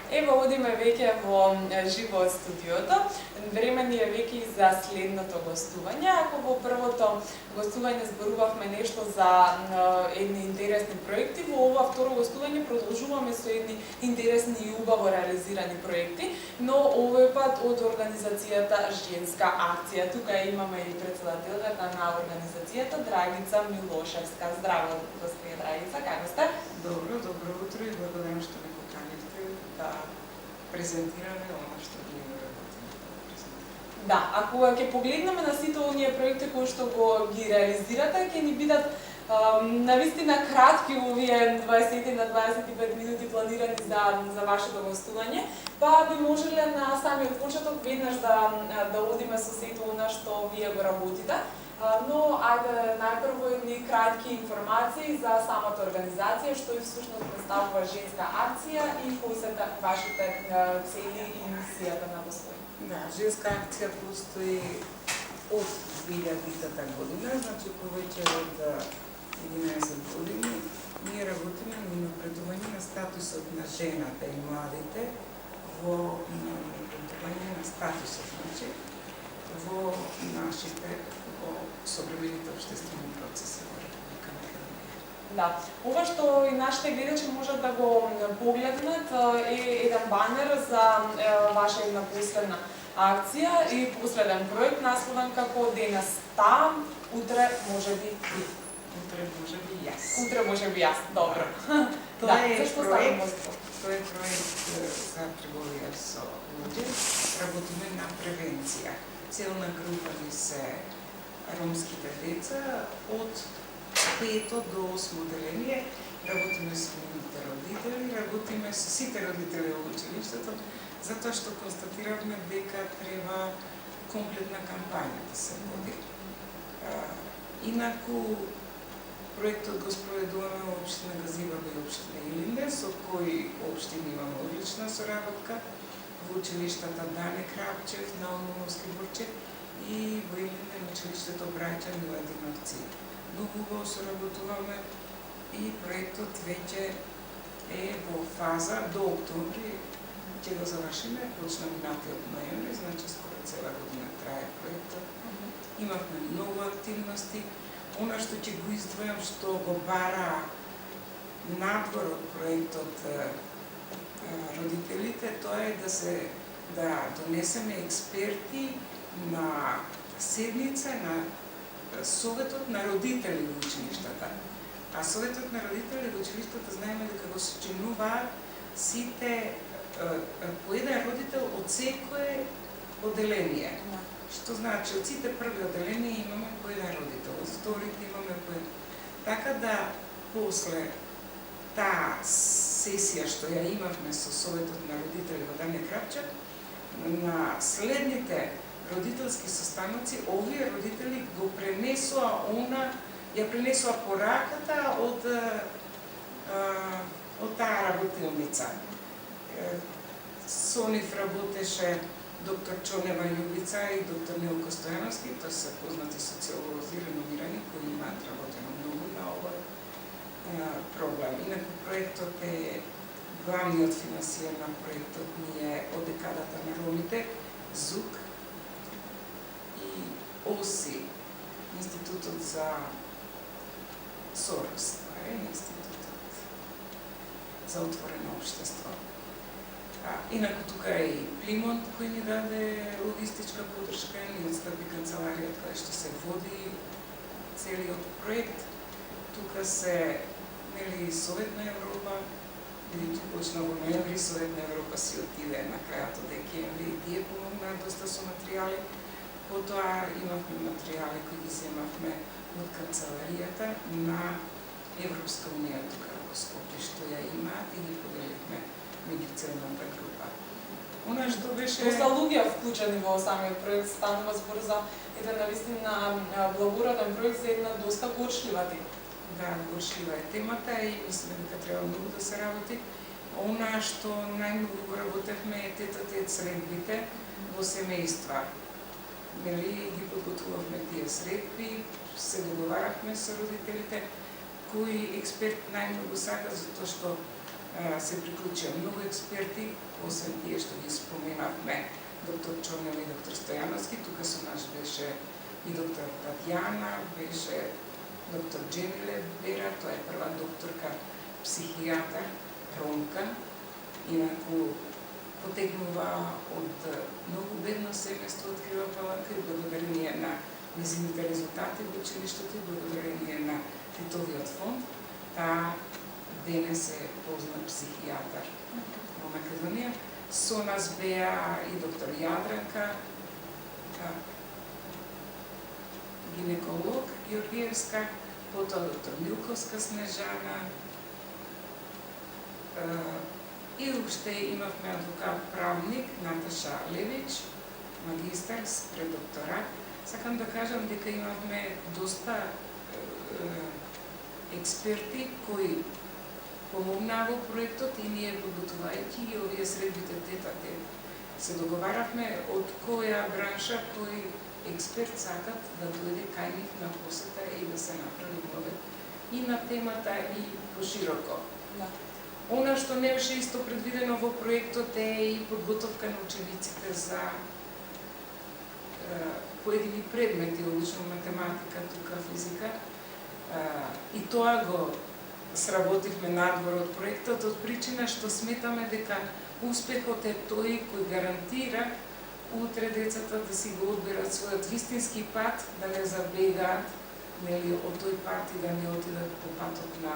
Ево, одиме веќе во живо студиото. Време ни е веќе и за следното гостување. Ако во првото гостување зборувавме нешто за едни интересни проекти, во ова второ гостување продолжуваме со едни интересни и убаво реализирани проекти, но овој пат од организацијата Женска акција. Тука имаме и председателката на организацијата Драгица Милошевска. Здраво, господине Драгица, како сте? Добро утро и благодарам што ме поканивте да презентираме она што ги работиме. Да, ако ќе погледнеме на сите оние проекти кои што ги реализирате, ќе ни бидат навистина кратки овие 20 на 25 минути планирани за вашето гостување, па би можеле на самиот почеток веднаш да одиме со сето она што вие го работите. Но ајде најпрво едни кратки информации за самата организација, што и всушност представува Женска акција и кои се вашите цели и мисијата на постојање. Да, Женска акција постои од 2000-та година, значи повеќе од 11 години. Ние работиме на напредување на статусот на жената и младите во напредување на статусот, значи во нашите современите општествени процеси во Република Македонија. Да, ова што и нашите гледачи можат да го погледнат е еден банер за ваша една последна акција и последен проект насловен како денес там, утре можеби ви. Утре можеби јас. Утре можеби јас, добро. Тоа е проект за трговија со луѓе. Работиме на превенција. Целна група ни се ромските деца од 5 до 8 деление. Работиме со нивните родители, работиме со сите родители во училиштето, затоа што констатиравме дека треба комплетна кампања да се води. Инаку, проектот го спроведуваме во општина Газиваба и општина Илинден, со кои општини имаме одлична соработка, во училиштата Дане Крапчев, Наумовски Борчев и во Илинден училиштето Браќа Миладиновци. Многу го соработуваме и проектот веќе е во фаза до октомври, ќе го завршиме, почна минатиот ноември, значи скоро цела година трае проектот. Имавме многу активности. Она што ќе го издвојам, што го бара надвор од проектот родителите, тоа е да донесеме експерти на седница на Советот на родители во училиштата. А Советот на родители во училиштата знаеме дека го сочинуваат сите по еден родител од секое одделение. Што значи, од сите први одделение имаме по еден родител, од вторите имаме по еден. Така да, после таа сесија што ја имавме со Советот на родители во Дане Крапчев, на следните родителски состаноци, овие родители го пренесоа ја пренесоа пораката од таа работилница. Со нив работеше доктор Чонева Љубица и доктор Милко Стојановски, тоа се познати социолози, реномирани, кои имаат работено многу на овој проблем. Инаку проектот е, главниот финансиер на проектот ни е од декадата на ромите, ЗУК и ОСИ, Институтот за Сорос, тоа е Институтот за отворено општество. Инаку тука е и Плимонт кој ни даде логистичка поддршка, ни отстапи канцеларијата каде што се води целиот проект. Тука се Совет на Европа, бидејќи почна во ноември, Совет на Европа си отиде на крајот од декември и тие помогнаа доста со материјали. Потоа имавме материјали кои ги земавме од канцеларијата на Европска унија тука во Скопје што ја имаат и ги поделивме меѓу целната група. Она што беше... Доста луѓе вклучени во самиот проект, станува збор за еден навистина благороден проект за една доста горчлива тема. Да, горчлива е темата и мислам дека треба многу да се работи. Она што најмногу го работевме е тет-а-тет средбите во семејства. Ги подготвувавме тие средби, се договаравме со родителите, кои експерт најмногу сака, затоа што се приклучија многу експерти, освен тие што ги споменавме, доктор Чорнел и доктор Стојановски, тука со нас беше и доктор Татјана, беше доктор Джемиле Бера, тоа е прва докторка психијатар, ромка, инаку потегнува од многу бедно семејство од Крива Паланка и благодарение на незините резултати во училиштето и благодарение на Титовиот фонд, таа денес е познат психијатар во Македонија. Со нас беа и доктор Јадранка, гинеколог Георгиевска, потоа доктор Милковска Снежана, и уште имавме адвокат правник Наташа Левич, магистар с преддокторат. Сакам да кажам дека имавме доста експерти кои помогнаа во проектот и ние подготвувајќи ги овие средбите тета-тет се договаравме од која бранша, кој експерт сакат да дојде кај нив на посета и да се направи проект и на темата и пошироко. Да. Она што не беше исто предвидено во проектот е и подготовка на учениците за поедини предмети, обично математика, тука физика. И тоа го сработивме надвор од проектот од причина што сметаме дека успехот е тој кој гарантира утре децата да си го одберат својот вистински пат, да не забегаат нели од тој пат и да не отидат по патот на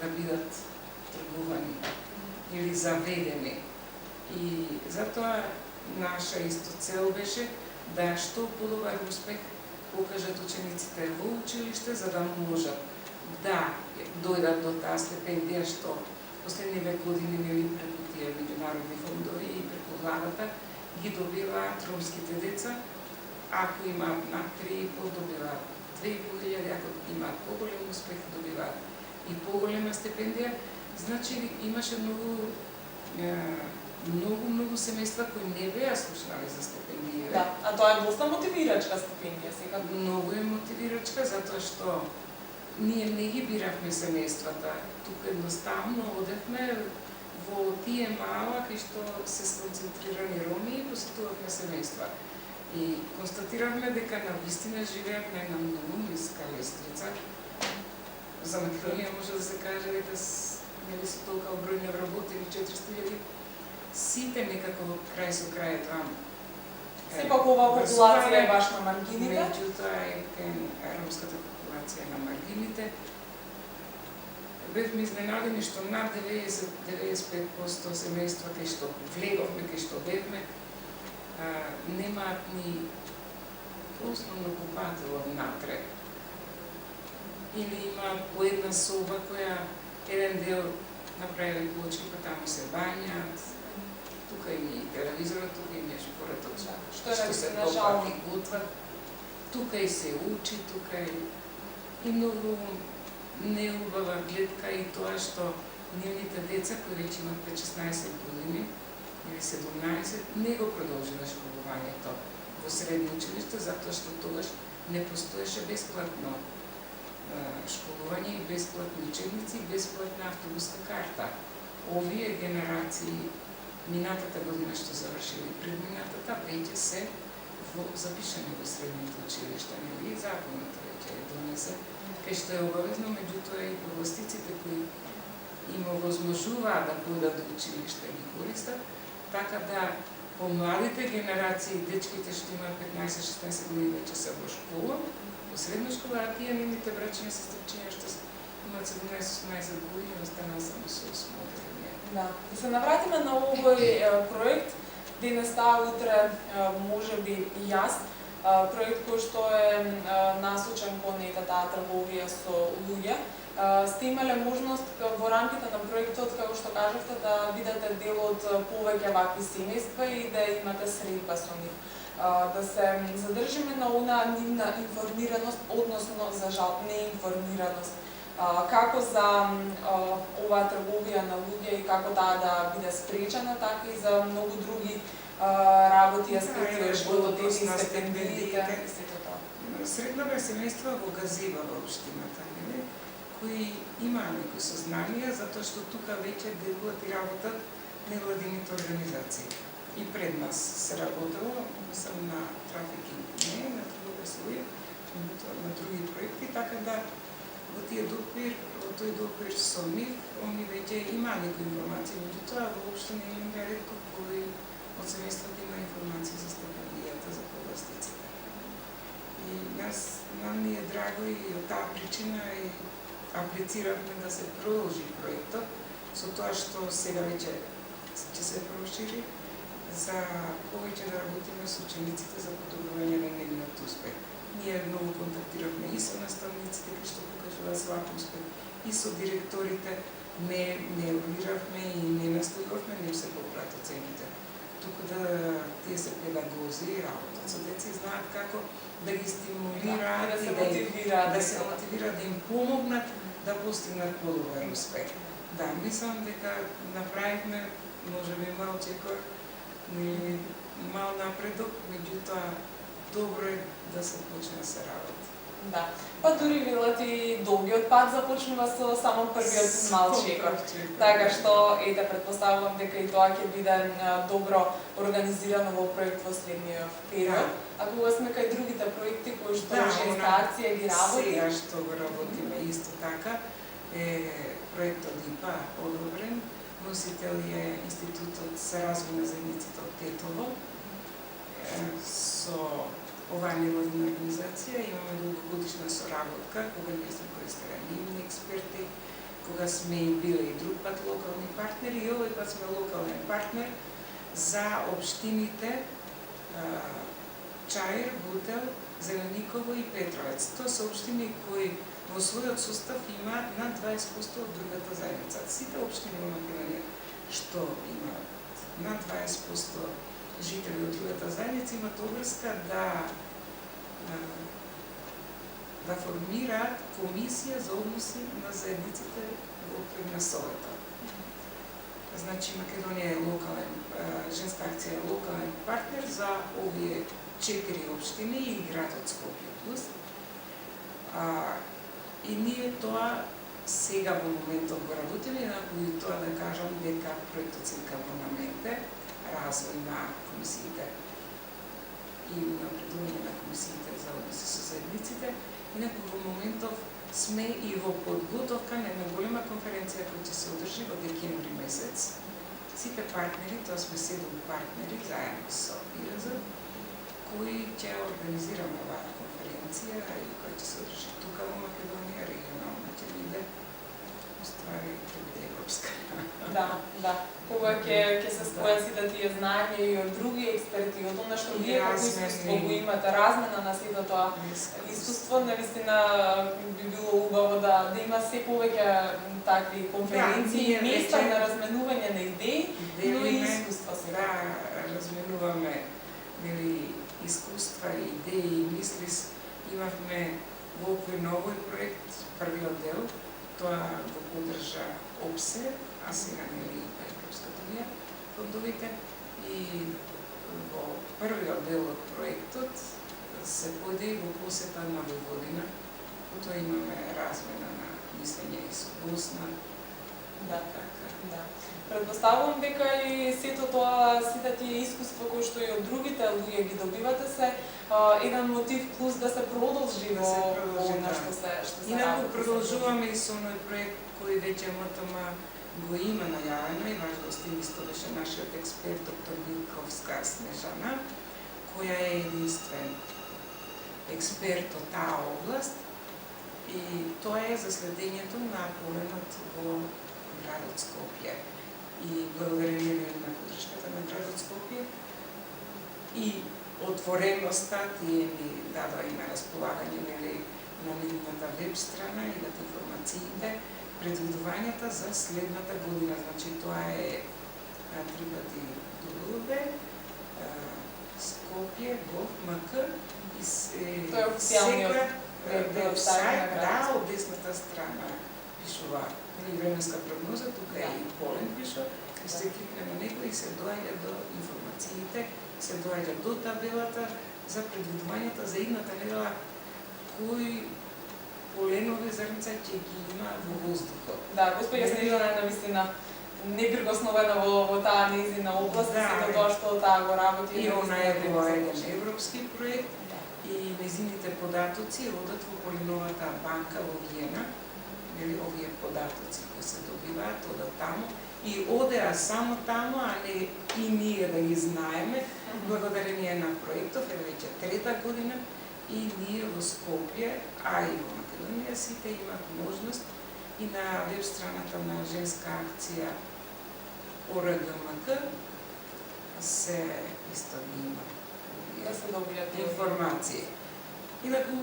да бидат тргувани или заведени. И затоа наша исто цел беше да што подобар успех покажат учениците во училиште, за да можат да дојдат до таа стипендија што последниве години нели преку тие меѓународни фондови и преку владата ги добиваат ромските деца. Ако имаат над 3,5 добиваат 2.500, ако имаат поголем успех добиваат и поголема стипендија. Значи имаше многу семејства кои не беа слушнали за стипендија. Да, а тоа е доста мотивирачка стипендија сега. Многу е мотивирачка затоа што ние не ги биравме семејствата. Тука едноставно одевме во тие мала кај што се сконцентрирани роми и посетувавме семејства. И констатиравме дека навистина живеат на една многу ниска лествица. За Македонија може да се каже дека нели со толкова број невработени 400.000, сите некако крај со крај тоа. Сепак оваа популација е баш на маргините. Меѓутоа е ромската популација на маргините. Бевме изненадени што над 90-95% семејства кај што влеговме, кај што бевме, немаат ни основно купател однатре. Или имаат по една соба која еден дел направиле плочки, па таму се бањаат. Тука има и телевизорот, тука има и шпоретот, што се топат и готват. Тука и се учи, тука и многу неубава гледка и тоа што нивните деца кои веќе имат 5-16 години или 17 не го продолжиле школувањето во средно училиште, затоа што тогаш не постоеше бесплатно школување и бесплатни учебници, бесплатна автобуска карта. Овие генерации минатата година што завршили предминатата веќе се запишани во средните училишта, нели законот веќе е донесен, кај што е обавезно, меѓутоа и повластиците кои им овозможуваат да појдат до училиште ги користат, така да помладите генерации, дечките што имаат 15-16 години веќе се во школа, во средна школа, а тие нивните брачни сестричиња што имаат 17-18 години останаа само со осмотрение. Да, да се навратиме на овој проект, денес таа, утре можеби и јас, проект кој што е насочен кон таа трговија со луѓе. Сте имале можност во рамките на проектот, како што кажавте, да бидете дел од повеќе вакви семејства и да имате средба со нив. Да се задржиме на она нивна информираност, односно за жал неинформираност. Како за оваа трговија на луѓе и како таа да биде спречена, така и за многу други работи, аспекти од животот и стипендиите. Средно бе семејство во Газива во општината, кои имаа некои сознанија, затоа што тука веќе делуваат и работат невладините организации. И пред нас се работело, сам на трафикинг, не, на трудови, на други проекти, така да во тој допир со МИФ, они веќе има некои информации, меѓутоа воопшто не им ретко кој од семејството има информации за стипендијата за повластиците. И нам ни е драго и од таа причина и аплициравме да се продолжи проектот, со тоа што сега веќе ќе се прошири за повеќе да работиме со учениците за подобрување на нивниот успех. Ние многу контактиравме и со наставниците кои што покажува слаб успех, и со директорите, не ургиравме и не настојувавме не се поправат оценките. Туку да тие се педагози и работат со деца и знаат како да ги стимулираат да се мотивираат, да им помогнат да постигнат подобар успех. Да, мислам дека направивме, можеби мал чекор, мал напредок, меѓутоа добро е да се почне да се работи. Да. Па дури велат и долгиот пат започнува со само првиот мал чекор. Така што, ете, предпоставувам дека и тоа ќе биде добро организирано во проект во следниот период. А кога сме кај другите проекти кои што Женска акција ги работи? Сега што го работиме исто така е проектот ИПА одобрен. Носител е Институтот за развој на заедниците од Тетово. Со оваа невладина организација имаме долгогодишна соработка, кога ние сме користеле нивни експерти, кога сме и биле и друг пат локални партнери, и овој пат сме локален партнер за општините Чаир, Бутел, Зелениково и Петровец. Тоа се општини кои во својот состав има над 20% од другата заедница. Сите општини во Македонија што имаат над 20% жители од другата заедница имат обврска да формираат комисија за односи на заедниците во оквир на Советот. Значи Македонија е локален, Женска акција е локален партнер за овие 4 општини и градот Скопје плюс. И ние тоа сега во моментот го работиме, и тоа да кажам дека проектот се вика Абонаменте, развој на комисиите и напредување на комисиите за односи со заедниците. Инаку во моментов сме и во подготовка на една голема конференција која ќе се одржи во декември месец. Сите партнери, тоа сме 7 партнери заедно со ИРЗ, кои ќе организираме оваа конференција и која ќе се одржи тука во Македонија, регионално ќе биде, уствари ќе биде европска. Да. Кога ќе се спојат сите тие знаења и од други експерти, од она што вие како искуство го имате, размена на сето тоа искуство, навистина би било убаво да има се повеќе такви конференции и места на разменување на идеи, но и искуства сега. Да, разменуваме искуства, идеи и мисли. Имавме во оквир на овој проект првиот дел, тоа го поддржа ОПСЕ, а сега нели Европската унија, фондовите, и во првиот дел од проектот се појде и во посета на Војводина, потоа имаме размена на мислење и со Босна. Да. Предпоставувам дека и сето тоа, сите тие искуства кои што и од другите луѓе ги добивате се еден мотив плюс да се продолжи во она што се работи. Инаку продолжуваме и со оној проект кој веќе МТМ го има најавено и наш гостин исто беше нашиот експерт доктор Милковска Снежана, која е единствен експерт од таа област, и тоа е за следењето на поленот во градот Скопје. И благодарение на поддршката на градот Скопје и отвореноста тие ни дадоа и на располагање на нивната веб страна и дат информациите, предвидувањата за следната година. Значи тоа е 3 пати www, Skopje.gov.mk и тоа е официјалниот веб-сайт, да, од десната страна пишува временска прогноза, тука е и полен пишува, и се кликне на него и се доаѓа до информациите, се доаѓа до табелата за предвидувањата за идната недела, кои поленови зрнца ќе ги има во воздухот. Да, господја Снежана е навистина неприкосновена во таа нејзина област, Да, сето тоа што таа го работи. И она е наистина во треба еден започне. европски проект и нејзините податоци одат во Поленовата банка во Виена. Нели, овие податоци кои се добиваат одат таму и одеа само таму, а не и ние да ги знаеме, благодарение на проектов, е веќе трета година, и ние во Скопје, а и во Македонија сите имат можност и на веб страната на Женска акција ОРГМК се исто има Да се добијат информации. Инаку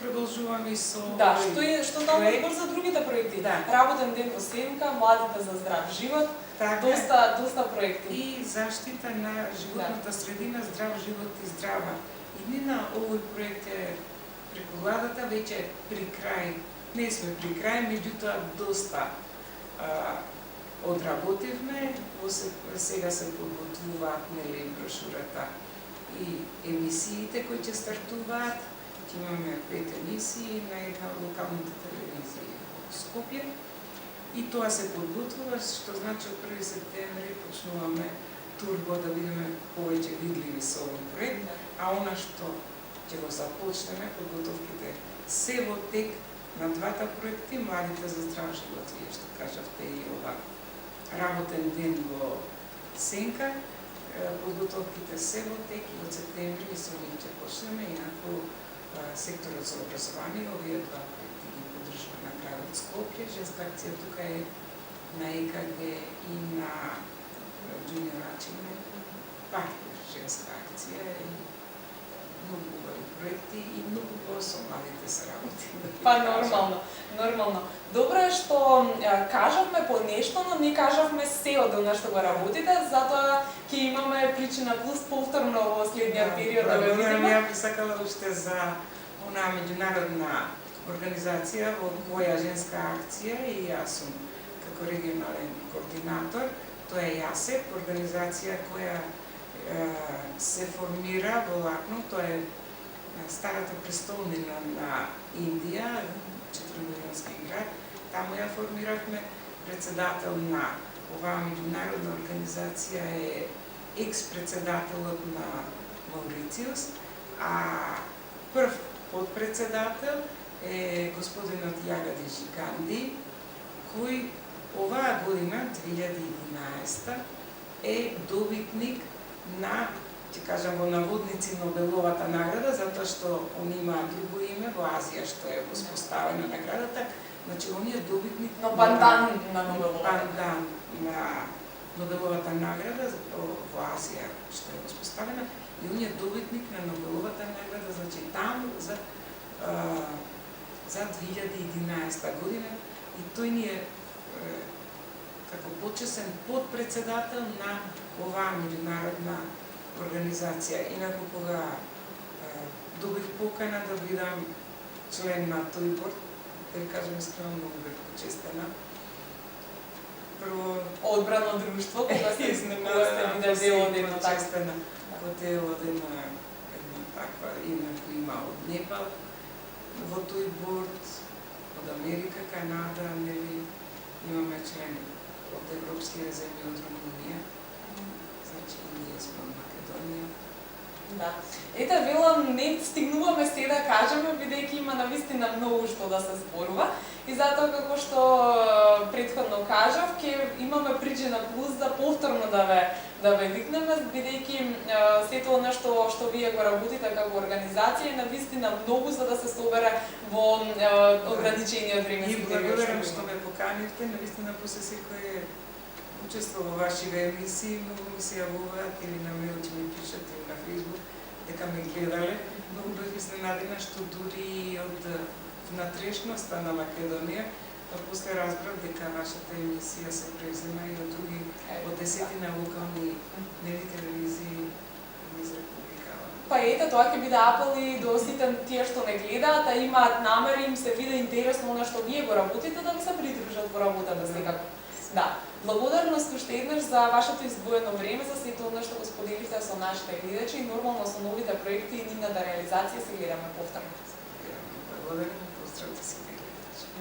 продолжуваме и со Да, што таа проект. збор за другите проекти. Да. Работен ден во Сенка, младите за здрав живот, Така, доста проекти. и заштита на животната средина, здрав живот и здрава иднина. Овој проект е преку владата веќе при крај. Не сме при крај, меѓутоа доста одработивме. Сега се подготвуваат нели брошурата и емисиите кои ќе стартуваат. Ќе имаме 5 емисии на една од локалните телевизии во Скопје. И тоа се подготвува, што значи од 1 септември почнуваме турбо да бидеме повеќе видливи со овој проект, а она што ќе го започнеме подготовките се во тек на двата проекти, младите за здрав живот, вие што кажавте и ова работен ден во Сенка, подготовките се во тек и од септември и со нив ќе почнеме, инаку секторот за образование, овие два проекти ги поддржува на градот Скопје. Женска акција тука е на ЕКГ и на Джуниор Ачиме, партнер Женска акција и многу убави проекти и многу убаво со младите се работи. Па нормално. Добро е што кажавме по нешто, но не кажавме се од она што го работите, затоа ќе имаме причина плюс повторно во следниот период да ве видиме. Ја би сакала уште за онаа меѓународна организација во која Женска акција и јас сум како регионален координатор. Тоа е ЈАСЕП, организација која се формира во Лакно, тоа е старата престолнина на Индија, 4-милионски град. Таму ја формиравме. Председател на оваа меѓународна организација е екс-председателот на Маурiciјус, а прв подпредседател е господинот Јагади Жиганди, кој оваа година, 2011, е добитник на, ќе кажам во наводници, Нобеловата награда, затоа што он има друго име во Азија што е воспоставена наградата. Значи, он е добитник Но пандан на Нобеловата. Пандан на Нобеловата награда во Азија што е воспоставена и он е добитник на Нобеловата награда, значи таму за 2011 година и тој ни е како почесен подпредседател на оваа меѓународна организација. Инаку кога добив покана да бидам член на тој борд, да ви кажам искрено, многу бев почестена. Прво Одбрано друштво, кога се изненадате биде дел од едно такво. почестена во дел од една таква, инаку има од Непал во тој борд, од Америка, Канада, нели имаме член од европските земји, од Румунија. Значи и ние сме од Македонија. Да. Ете, велам, не стигнуваме се да кажеме, бидејќи има навистина многу што да се зборува. И затоа, како што претходно кажав, ќе имаме причина плюс да повторно да ве викнеме, бидејќи сето она што вие го работите како организација е навистина многу за да се собере во ограничениот временски И период. благодарам што ме поканивте, навистина после секој учествува во вашите емисии, многу ми се јавуваат или на мејл ќе ми пишат или на Facebook дека ме гледале. Многу бев изненадена што дури од внатрешноста на Македонија, па после разбрав дека вашата емисија се презема и од други, од десетина локални нели телевизии низ Република. Па ете, тоа ќе биде апел и до сите тие што не гледаат, а имаат намери, им се виде интересно она што вие го работите, да ви се придружат во работата секако. Да. Благодарност уште еднаш за вашето издвоено време, за сето она што го споделивте со нашите гледачи и нормално со новите проекти и нивната реализација се гледаме повторно. Благодарам, поздравите си.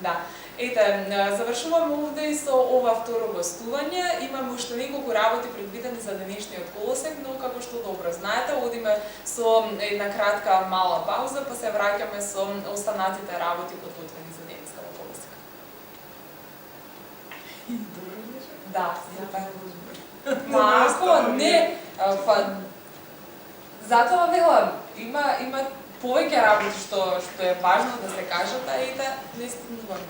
Да. Ете, завршуваме овде и со ова второ гостување. Имаме уште неколку работи предвидени за денешниот колосек, но како што добро знаете, одиме со една кратка мала пауза, па се враќаме со останатите работи подготвени за денеска во колосек. Добро беше? Да, супер. Мако, не, па затоа велам, има повеќе работи што е важно да се кажат, а и да не стигнуваме.